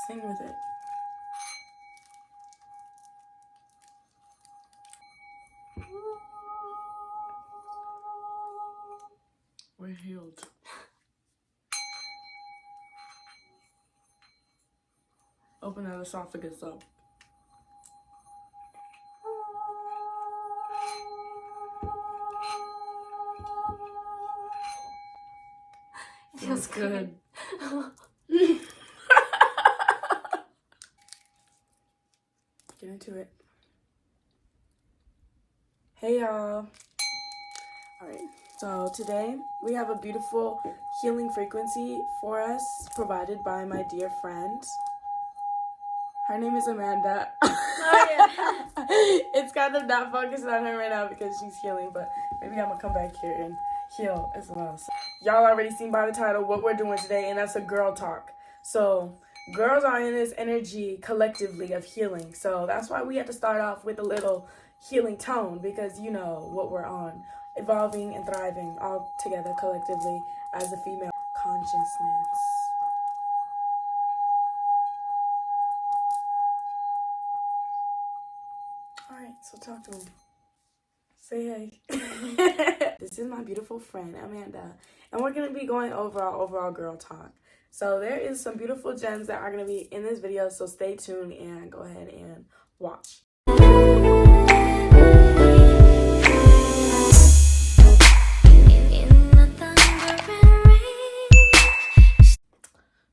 Sing with it. We're healed. Open that esophagus up. Feels good. Get into it. Hey y'all. Alright, so today we have a beautiful healing frequency for us provided by my dear friend. Her name is Amanda. Oh, yeah. It's kind of not focused on her right now because she's healing, but maybe I'm gonna come back here and heal as well. So, y'all already seen by the title what we're doing today, and that's a girl talk. So girls are in this energy collectively of healing. So that's why we have to start off with a little healing tone, because you know what we're on. Evolving and thriving all together collectively as a female consciousness. Alright, so talk to him. Say hey. This is my beautiful friend, Amanda. And we're going to be going over our overall girl talk. So there is some beautiful gems that are going to be in this video. So stay tuned and go ahead and watch.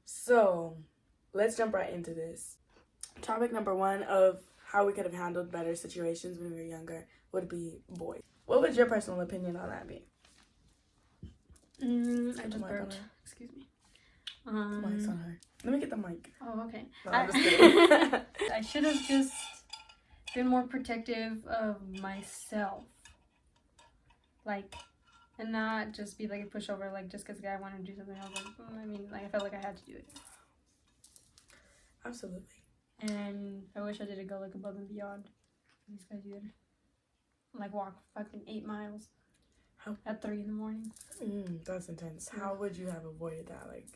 So let's jump right into this. Topic number one of how we could have handled better situations when we were younger would be boys. What would your personal opinion on that be? I just burped. Excuse me. Mic's on her. Let me get the mic. Oh, okay. No, I'm just kidding. I should have just been more protective of myself. Like, and not just be like a pushover, like just because the guy wanted to do something. I was like, I felt like I had to do it. Absolutely. And I wish I did go like above and beyond. These guys did. Like walk fucking 8 miles at 3 in the morning. That's intense. How would you have avoided that? Like,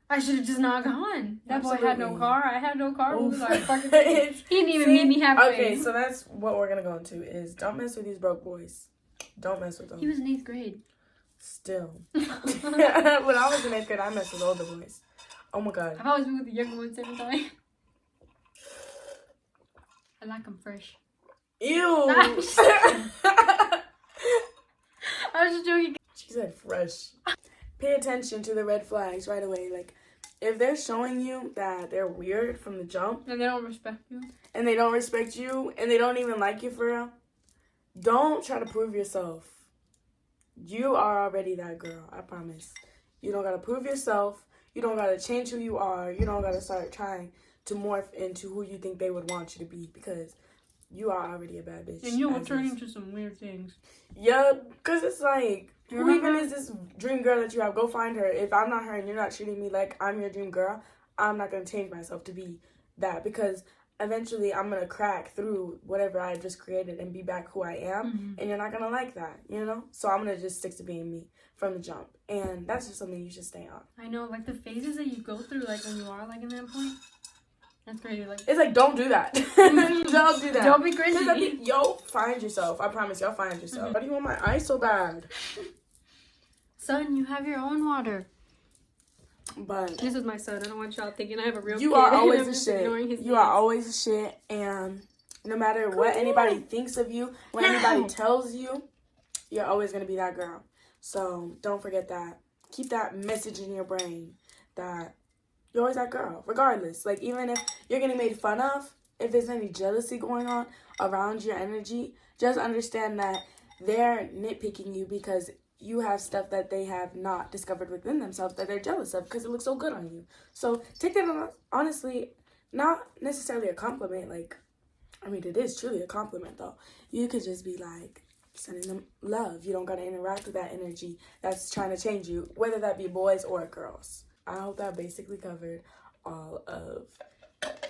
I should have just not gone. That boy had no Absolutely. car. I had no car. Oof. Like, fucking, he didn't even meet me halfway. Okay, so that's what we're gonna go into is don't mess with these broke boys. Don't mess with them. He was in 8th grade. Still. When I was in 8th grade, I messed with older boys. Oh my god. I've always been with the younger ones every time. I like them fresh. Ew. I was just joking. She said fresh. Pay attention to the red flags right away. Like, if they're showing you that they're weird from the jump, And they don't respect you. and they don't respect you, and they don't even like you for real, don't try to prove yourself. You are already that girl, I promise. You don't gotta prove yourself. You don't gotta change who you are. You don't gotta start trying to morph into who you think they would want you to be, because you are already a bad bitch. And you will turn into some weird things. Yeah, because it's like, who Remember? even is this dream girl that you have? Go find her. If I'm not her and you're not treating me like I'm your dream girl, I'm not going to change myself to be that, because eventually I'm going to crack through whatever I just created and be back who I am, and you're not going to like that, you know? So I'm going to just stick to being me from the jump, and that's just something you should stay on. I know, like, the phases that you go through, like, when you are, like, in that point, that's crazy. Like, It's like, don't do that. Don't do that. Don't be 'Cause I cringy. think, yo, find yourself. I promise, y'all find yourself. Why do you want my eyes so bad? Son, you have your own water. But This is my son. I don't want y'all thinking I have a real you kid. are I'm always the just shit. ignoring his You are needs. always the shit, and no matter what anybody thinks of you, what anybody tells you, you're always gonna be that girl. So don't forget that. Keep that message in your brain that you're always that girl, regardless. Like, even if you're getting made fun of, if there's any jealousy going on around your energy, just understand that they're nitpicking you because you have stuff that they have not discovered within themselves that they're jealous of because it looks so good on you. So take that, honestly, not necessarily a compliment. Like, I mean, it is truly a compliment, though. You could just be like, sending them love. You don't got to interact with that energy that's trying to change you, whether that be boys or girls. I hope that basically covered all of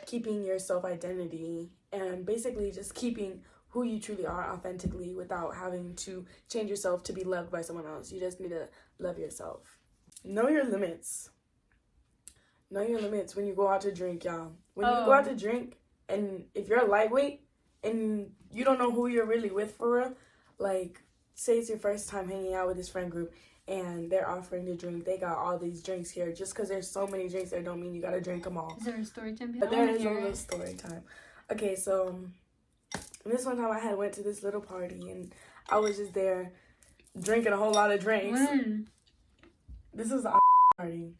keeping your self-identity and basically just keeping who you truly are authentically without having to change yourself to be loved by someone else. You just need to love yourself. Know your limits. Know your limits when you go out to drink, y'all. When you go out to drink, and if you're lightweight and you don't know who you're really with for real, like, say it's your first time hanging out with this friend group and they're offering to drink. They got all these drinks here. Just because there's so many drinks there don't mean you got to drink them all. Is there a story time? But there is a little story time. Okay, so this one time I had went to this little party and I was just there drinking a whole lot of drinks. When? This was a party.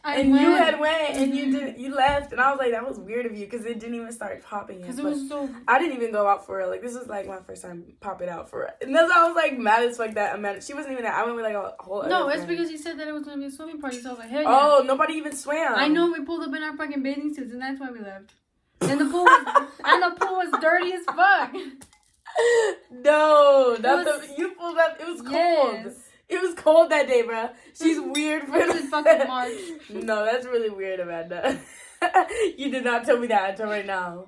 You had went and you left and I was like, that was weird of you because it didn't even start popping yet. Because it was so... I didn't even go out for real. Like, this was like my first time popping out for real. And that's why I was like mad as fuck that Amanda, she wasn't even there. I went with like a whole No, other it's friend. because he said that it was going to be a swimming party, so I was like, hell yeah. Oh, nobody even swam. I know, we pulled up in our fucking bathing suits and that's why we left. And the pool was dirty as fuck. No, you pulled up. It was cold. Yes. It was cold that day, bro. She's weird for This is fucking March. No, that's really weird, Amanda. You did not tell me that until right now.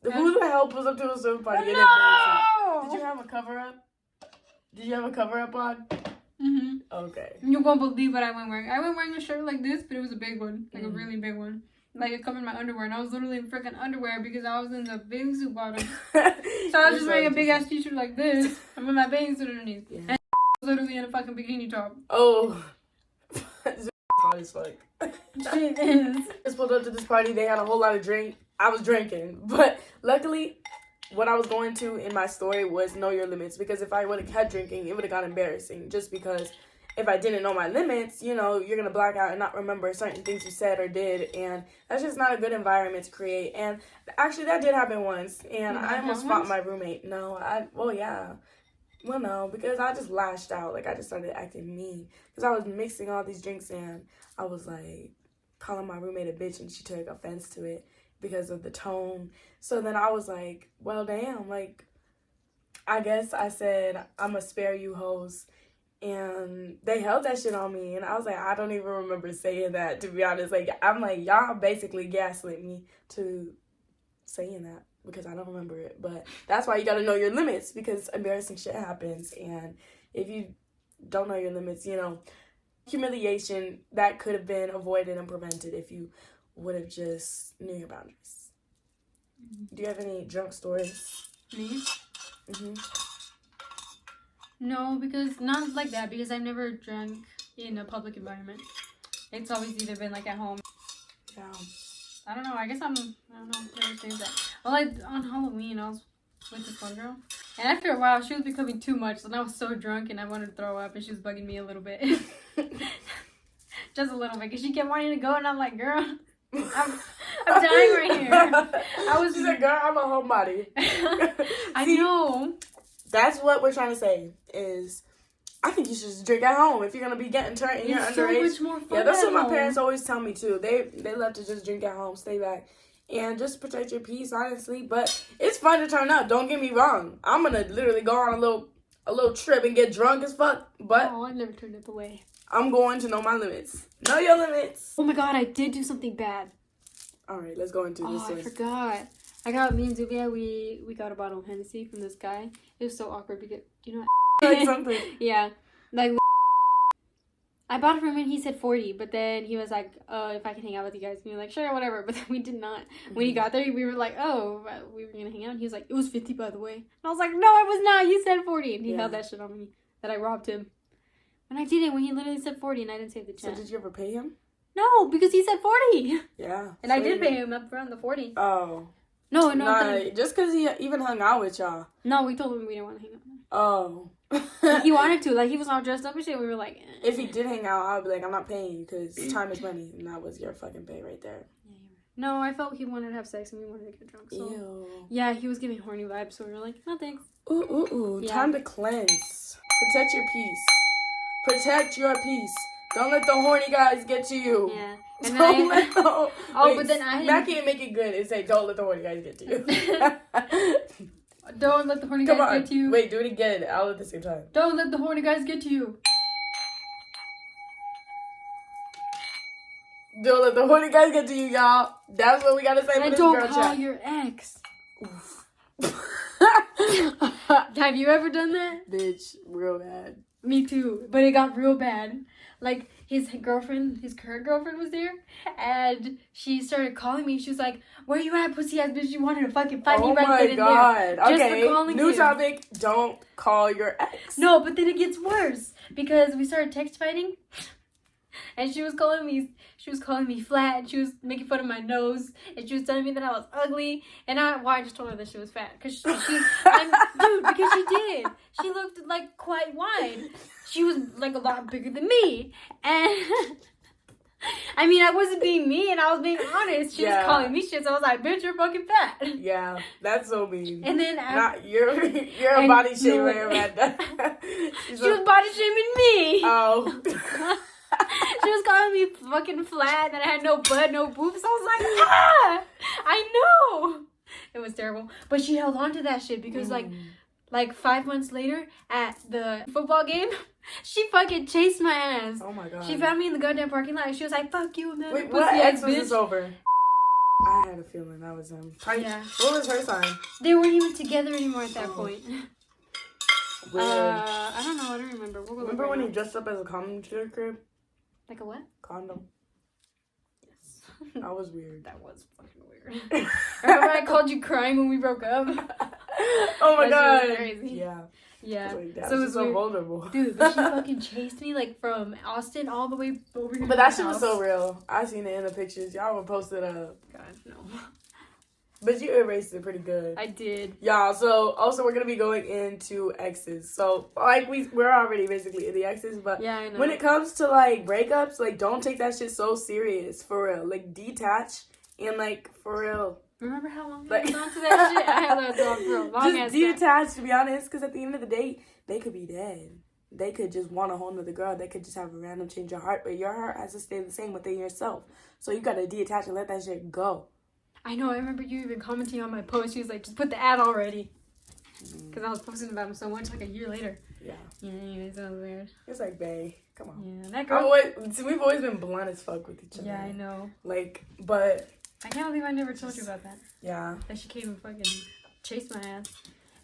Who the hell pulls up to a swim party? No! Did you have a cover up? Did you have a cover up on? Mm-hmm. Okay. You won't believe what I went wearing. I went wearing a shirt like this, but it was a big one. Like a really big one. Like it covered my underwear. And I was literally in freaking underwear because I was in the bathing suit bottom. So I was just wearing a big ass t-shirt like this. And with my bathing suit underneath. Yeah. And I was literally in a fucking bikini top. Oh. Hot as fuck. Shit is. Just pulled up to this party. They had a whole lot of drink. I was drinking. But luckily, what I was going to in my story was know your limits. Because if I would have kept drinking, it would have got embarrassing. Just because if I didn't know my limits, you know, you're going to black out and not remember certain things you said or did. And that's just not a good environment to create. And actually, that did happen once. And I almost fought my roommate. Well, no, because I just lashed out. Like, I just started acting mean. Because I was mixing all these drinks and I was, like, calling my roommate a bitch and she took offense to it because of the tone. So then I was like, well, damn. Like, I guess I said, I'm going to spare you hoes. And they held that shit on me. And I was like, I don't even remember saying that, to be honest. Like, I'm like, y'all basically gaslit me to saying that. Because I don't remember it. But that's why you got to know your limits. Because embarrassing shit happens. And if you don't know your limits, you know, humiliation, that could have been avoided and prevented if you would have just knew your boundaries. Do you have any drunk stories? Me? Mm-hmm. No, because not like that. Because I've never drank in a public environment. It's always either been like at home. Yeah. I don't know. I don't know. Never changed that. Well, like on Halloween, I was with this one girl, and after a while, she was becoming too much. And I was so drunk, and I wanted to throw up, and she was bugging me a little bit, just a little bit, because she kept wanting to go, and I'm like, girl, I'm dying right here. She said, girl, I'm a homebody. I know. That's what we're trying to say is, I think you should just drink at home if you're gonna be getting turned and you're underage. It's so much more fun. Yeah, that's what my home. parents always tell me too. They love to just drink at home, stay back, and just protect your peace, honestly. But it's fun to turn up. Don't get me wrong. I'm gonna literally go on a little trip and get drunk as fuck. But I never turned it away. I'm going to know my limits. Know your limits. Oh my god, I did do something bad. All right, let's go into this. I forgot. I got me and Zubia. We got a bottle of Hennessy from this guy. It was so awkward because like something. Yeah, like I bought it from him. He said 40, but then he was like, "Oh, if I can hang out with you guys," and we were like, "Sure, whatever." But then we did not. Mm-hmm. When he got there, we were like, "Oh, we were gonna hang out." And he was like, "It was 50, by the way." And I was like, "No, it was not. You said 40." And he held that shit on me that I robbed him. And I didn't. When he literally said 40, and I didn't save the chance. So did you ever pay him? No, because he said 40. Yeah. And I did pay him up front the 40. Oh. No. Just because he even hung out with y'all. No, we told him we didn't want to hang out. Oh. He wanted to. Like, he was all dressed up and shit. We were like... If he did hang out, I would be like, I'm not paying you because time is money. And that was your fucking pay right there. Yeah, no, I felt he wanted to have sex and we wanted to get drunk. So. Ew. Yeah, he was giving horny vibes. So we were like, no thanks. Ooh. Yeah. Time to cleanse. Protect your peace. Protect your peace. Don't let the horny guys get to you. Yeah. And then but then I... That can't make it good and say, don't let the horny guys get to you. Don't let the horny guys get to you. Wait, do it again. All at the same time. Don't let the horny guys get to you. Don't let the horny guys get to you, y'all. That's what we gotta say. And don't call your ex. Have you ever done that? Bitch, real bad. Me too. But it got real bad. Like, his current girlfriend was there, and she started calling me. She was like, "Where you at, pussy ass bitch? You wanted to fucking fight me right then and there." Oh my god. Just Okay, for calling new him. topic. Don't call your ex. No, but then it gets worse because we started text fighting, and she was calling me flat, and she was making fun of my nose, and she was telling me that I was ugly, and I just told her that she was fat because because she did. She looked like quite wide. She was like a lot bigger than me, and I mean I wasn't being mean, I was being honest. She was calling me shit, so I was like, "Bitch, you're fucking fat." Yeah, that's so mean. And then you're a body shamer, Amanda. She was body shaming me. Oh. She was calling me fucking flat, and I had no butt, no boobs. I was like, ah! I know! It was terrible. But she held on to that shit because, like 5 months later, at the football game, she fucking chased my ass. Oh my god. She found me in the goddamn parking lot, and she was like, "Fuck you, man." Wait, what ex was this over? I had a feeling that was him. Yeah. What was her sign? They weren't even together anymore at that point. Weird. I don't know. I don't remember. Remember when he dressed up as a condom to your crib? Like a what? Condom. Yes. That was weird. That was fucking weird. Remember I called you crying when we broke up? Oh my that shit god. was crazy. Yeah. Yeah. Like, that's so it was so weird. vulnerable. Dude, but she fucking chased me like from Austin all the way over here. But that shit was so real. I seen it in the pictures. Y'all were posted up. God, no. But you erased it pretty good. I did. Y'all, so also we're gonna be going into exes. So like we're already basically in the exes, but yeah, I know. when it comes to like breakups, like don't take that shit so serious. For real. Like detach and like for real. Remember how long I held on to that shit? I held on to it for a long ass just detach, to be honest, because at the end of the day, they could be dead. They could just want a whole nother girl. They could just have a random change of heart, but your heart has to stay the same within yourself. So you gotta detach and let that shit go. I know. I remember you even commenting on my post. She was like, "Just put the ad already," because I was posting about him so much. Like a year later. Yeah. Yeah. Anyways, that was weird. It's like, bae, come on. Yeah, that girl. We've always been blunt as fuck with each other. Yeah, I know. Like, but I can't believe I never told you about that. yeah. That she came and fucking chased my ass.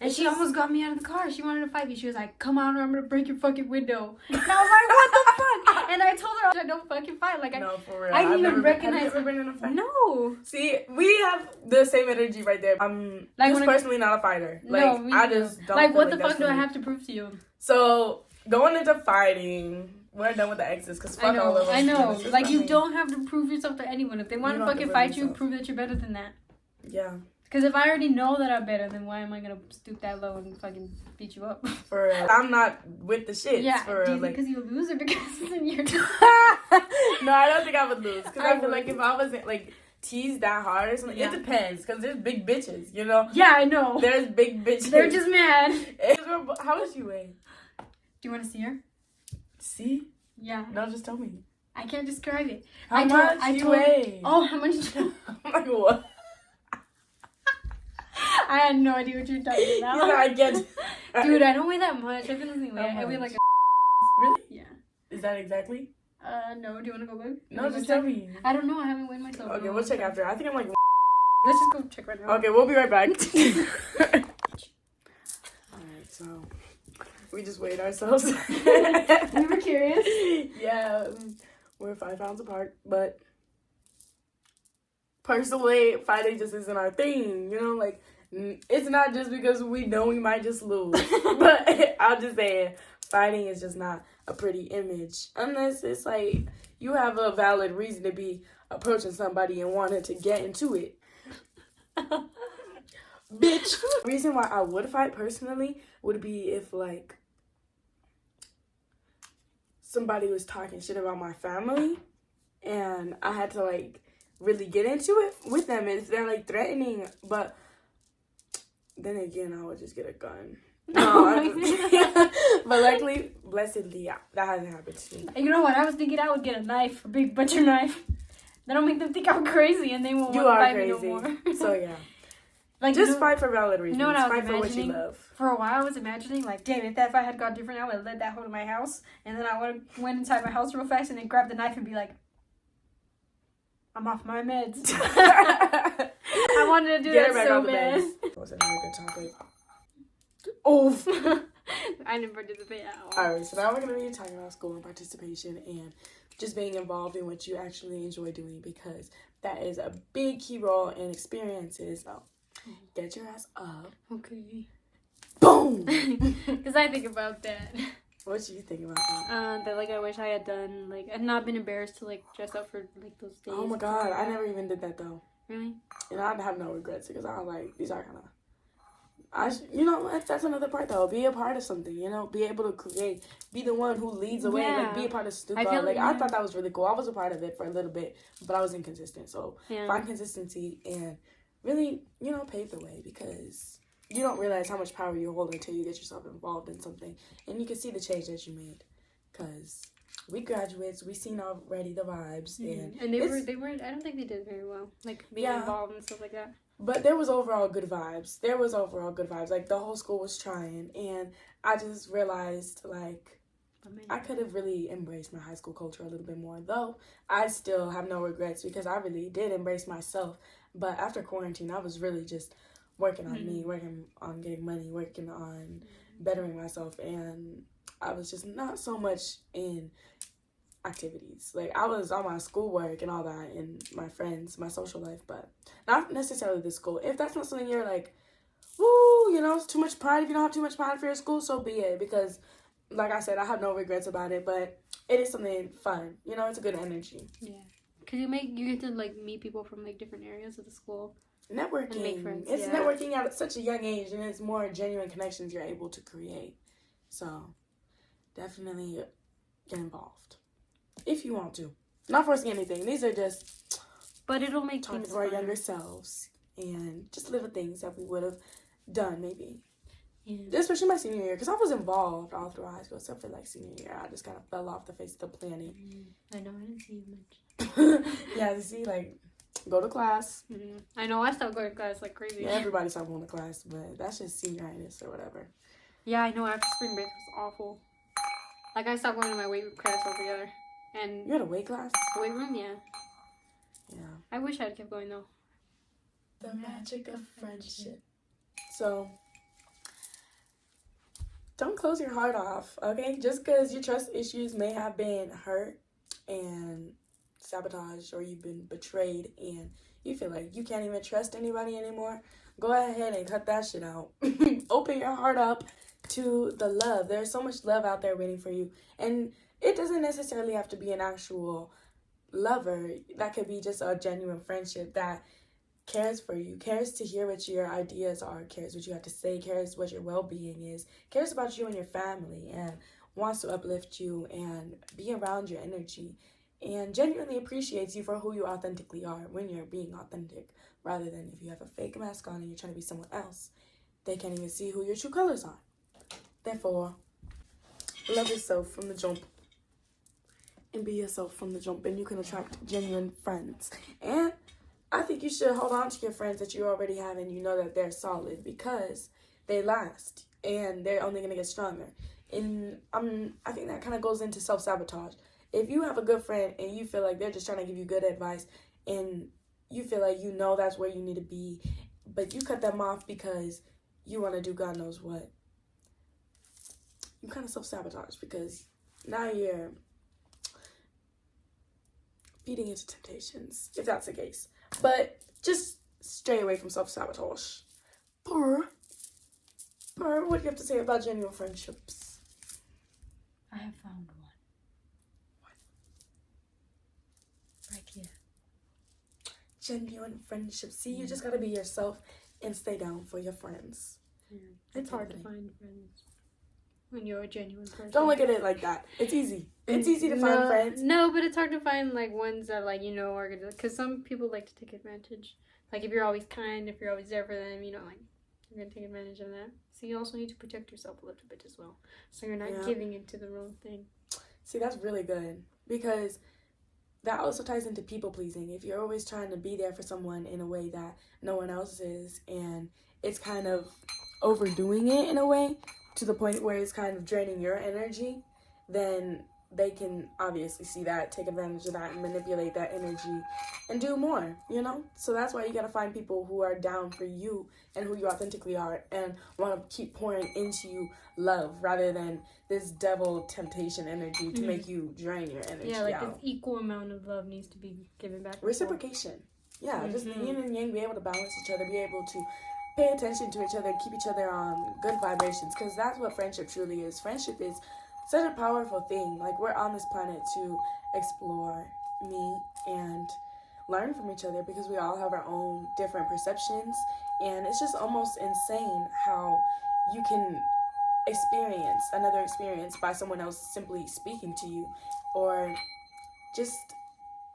And she almost got me out of the car. She wanted to fight me. She was like, "Come on, or I'm gonna break your fucking window." And I was like, "What the fuck?" And I told her I don't fucking fight. Like, No, for real. I didn't even recognize. Have you ever been in a fight? No. See, we have the same energy right there. I'm Like, just personally not a fighter. Like, no, me I too. just don't. Like, feel what like the fuck that's do I for me. have to prove to you? So going into fighting, we're done with the exes because fuck all of them. I know. It's just Like, not you me. don't have to prove yourself to anyone. If they want to don't have to fucking prove fight you, yourself. prove that you're better than that. Yeah. Because if I already know that I'm better, then why am I gonna stoop that low and fucking beat you up? For real. I'm not with the shit. Yeah. For Do real. you think because you're a loser? Because then you're just. No, I don't think I would lose. Because I feel would. like if I wasn't like teased that hard or something, Yeah. it depends. Because there's big bitches, you know? Yeah, I know. There's big bitches. They're just mad. How much you weigh? Do you want to see her? See? Yeah. No, just tell me. I can't describe it. How much you weigh? Oh, how much? I'm like, what? I had no idea what you were talking about. You know, I get. Dude, I don't weigh that much. I feel like I weigh like a. Really? Yeah. Is that exactly? No. Do you want to go look? No, just tell me. I don't know. I haven't weighed myself. Okay, we'll check after. I think I'm like. Let's just go check right now. Okay, we'll be right back. Alright, so we just weighed ourselves. We were curious. Yeah, we're 5 pounds apart, but personally, fighting just isn't our thing. You know, like it's not just because we know we might just lose, but I'll just say fighting is just not a pretty image unless it's like you have a valid reason to be approaching somebody and wanting to get into it. Bitch. The reason why I would fight personally would be if like somebody was talking shit about my family and I had to like really get into it with them if they're like threatening, but then again I would just get a gun. No, but luckily, blessedly, yeah, that hasn't happened to me. You know what? I was thinking I would get a knife, a big butcher knife. That'll make them think I'm crazy and they won't want to fight me no more. So yeah. Like, just fight for valid reasons. You know what I was fight for what you imagining? love. For a while, I was imagining, like, damn, if that fight had gone different, I would have led that hoe to my house. And then I would have went inside my house real fast and then grabbed the knife and be like, I'm off my meds. I wanted to do Get that so bad. That was another good topic. Oh. I didn't participate at all. Alright, so now we're going to be talking about school and participation and just being involved in what you actually enjoy doing, because that is a big key role in experiences. So, get your ass up. Okay. Boom! Because I think about that. What do you think about that? That, like, I wish I had done, like, I'd not been embarrassed to, like, dress up for, like, those days. Oh my god, I never even did that though. Really? And I have no regrets because I was like, these are kind of. You know what? That's another part though. Be a part of something, you know? Be able to create. Be the one who leads the way. Yeah. Like, be a part of Stupa. I thought that was really cool. I was a part of it for a little bit, but I was inconsistent. So, find consistency and really, you know, pave the way, because you don't realize how much power you hold until you get yourself involved in something. And you can see the change that you made. Because we graduates, we seen already the vibes. And they weren't, I don't think they did very well. Like, being involved and stuff like that. But there was overall good vibes. Like, the whole school was trying. And I just realized, like, I could have really embraced my high school culture a little bit more. Though, I still have no regrets because I really did embrace myself. But after quarantine, I was really just working on me, working on getting money, working on bettering myself. And I was just not so much in activities. Like, I was on my schoolwork and all that and my friends, my social life, but not necessarily the school. If that's not something you're like, woo, you know, it's too much pride. If you don't have too much pride for your school, so be it. Because, like I said, I have no regrets about it, but it is something fun. You know, it's a good energy. Yeah. Because you get to, like, meet people from, like, different areas of the school. Networking. And make friends. It's networking at such a young age, and it's more genuine connections you're able to create. So, definitely get involved. If you want to. Not forcing anything. These are just but it'll make talking things to our fun. younger selves and just little things that we would have done maybe. Yeah. Especially my senior year, because I was involved all through high school, except for like senior year. I just kind of fell off the face of the planet. I know, I didn't see you much. Yeah, see, like, go to class. I know, I stopped going to class like crazy. Yeah, everybody stopped going to class, but that's just senioritis or whatever. Yeah, I know, after spring break it was awful. Like, I stopped going to my weight class altogether. And you had a weight class? Weight room, yeah. Yeah. I wish I'd kept going though. The magic of friendship. So, don't close your heart off, okay? Just because your trust issues may have been hurt and sabotaged, or you've been betrayed and you feel like you can't even trust anybody anymore, go ahead and cut that shit out. Open your heart up to the love. There's so much love out there waiting for you. And it doesn't necessarily have to be an actual lover. That could be just a genuine friendship that cares for you, cares to hear what your ideas are, cares what you have to say, cares what your well-being is, cares about you and your family, and wants to uplift you and be around your energy, and genuinely appreciates you for who you authentically are when you're being authentic, rather than if you have a fake mask on and you're trying to be someone else. They can't even see who your true colors are. Therefore, love yourself from the jump. And be yourself from the jump, and you can attract genuine friends. And I think you should hold on to your friends that you already have and you know that they're solid, because they last and they're only going to get stronger. And I think that kind of goes into self-sabotage. If you have a good friend and you feel like they're just trying to give you good advice and you feel like you know that's where you need to be, but you cut them off because you want to do God knows what, you kind of self-sabotage, because now you're feeding into temptations, if that's the case. But just stay away from self-sabotage. What do you have to say about genuine friendships? I have found one. What? Right here. Genuine friendships. See, you just gotta be yourself and stay down for your friends. Yeah. It's hard to find friends when you're a genuine person. Don't look at it like that. It's easy. It's easy to find friends. No, but it's hard to find, like, ones that, like, you know, are gonna... Because some people like to take advantage. Like, if you're always kind, if you're always there for them, you know, like, you're gonna take advantage of that. So you also need to protect yourself a little bit as well. So you're not giving into the wrong thing. See, that's really good. Because that also ties into people-pleasing. If you're always trying to be there for someone in a way that no one else is, and it's kind of overdoing it in a way, to the point where it's kind of draining your energy, then they can obviously see that, take advantage of that, and manipulate that energy and do more, you know? So that's why you gotta find people who are down for you and who you authentically are and want to keep pouring into you love rather than this devil temptation energy to make you drain your energy. Yeah, like out. this equal amount of love needs to be given back. Reciprocation. Yeah, just the yin and yang, be able to balance each other, be able to pay attention to each other, keep each other on good vibrations, because that's what friendship truly is. Friendship is such a powerful thing. Like, we're on this planet to explore, meet, and learn from each other because we all have our own different perceptions, and it's just almost insane how you can experience another experience by someone else simply speaking to you or just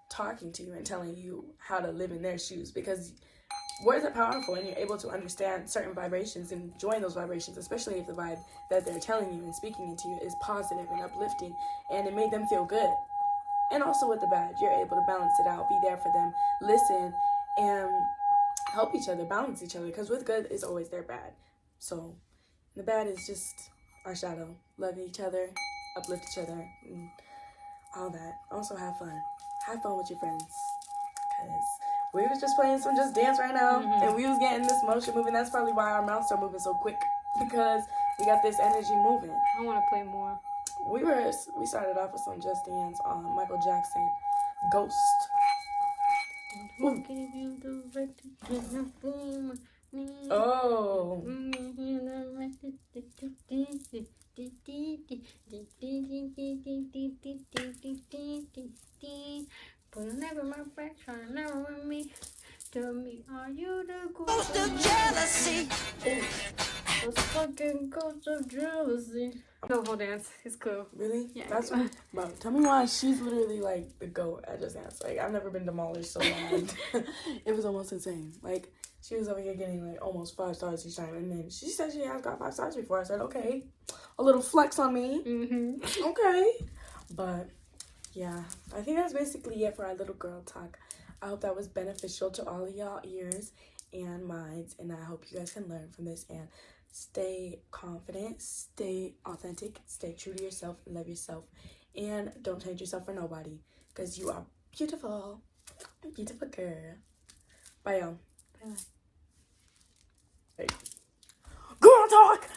talking to you and telling you how to live in their shoes, because words are powerful and you're able to understand certain vibrations and join those vibrations, especially if the vibe that they're telling you and speaking into you is positive and uplifting and it made them feel good. And also with the bad, you're able to balance it out, be there for them, listen, and help each other, balance each other, because with good is always their bad. So the bad is just our shadow. Love each other, uplift each other, and all that. Also have fun. Have fun with your friends, because we was just playing some Just Dance right now, and we was getting this motion moving. That's probably why our mouths are moving so quick, because we got this energy moving. I want to play more. We started off with some Just Dance on Michael Jackson, Ghost. Who gave you the right to transform me? Oh. But never my friend, trying never with me. Tell me, are you the ghost of jealousy? The fucking ghost of jealousy. No, whole dance. It's cool. Really? Yeah. That's what, bro, tell me why she's literally like the GOAT at Just Dance. Like, I've never been demolished so bad. It was almost insane. Like, she was over here getting like almost 5 stars each time, and then she said she has got 5 stars before. I said, okay, a little flex on me. Okay. But yeah, I think that's basically it for our little girl talk. I hope that was beneficial to all of y'all ears and minds, and I hope you guys can learn from this and stay confident, stay authentic, stay true to yourself, and love yourself, and don't change yourself for nobody, because you are beautiful, beautiful girl. Bye, y'all. Bye. Hey. Girl talk.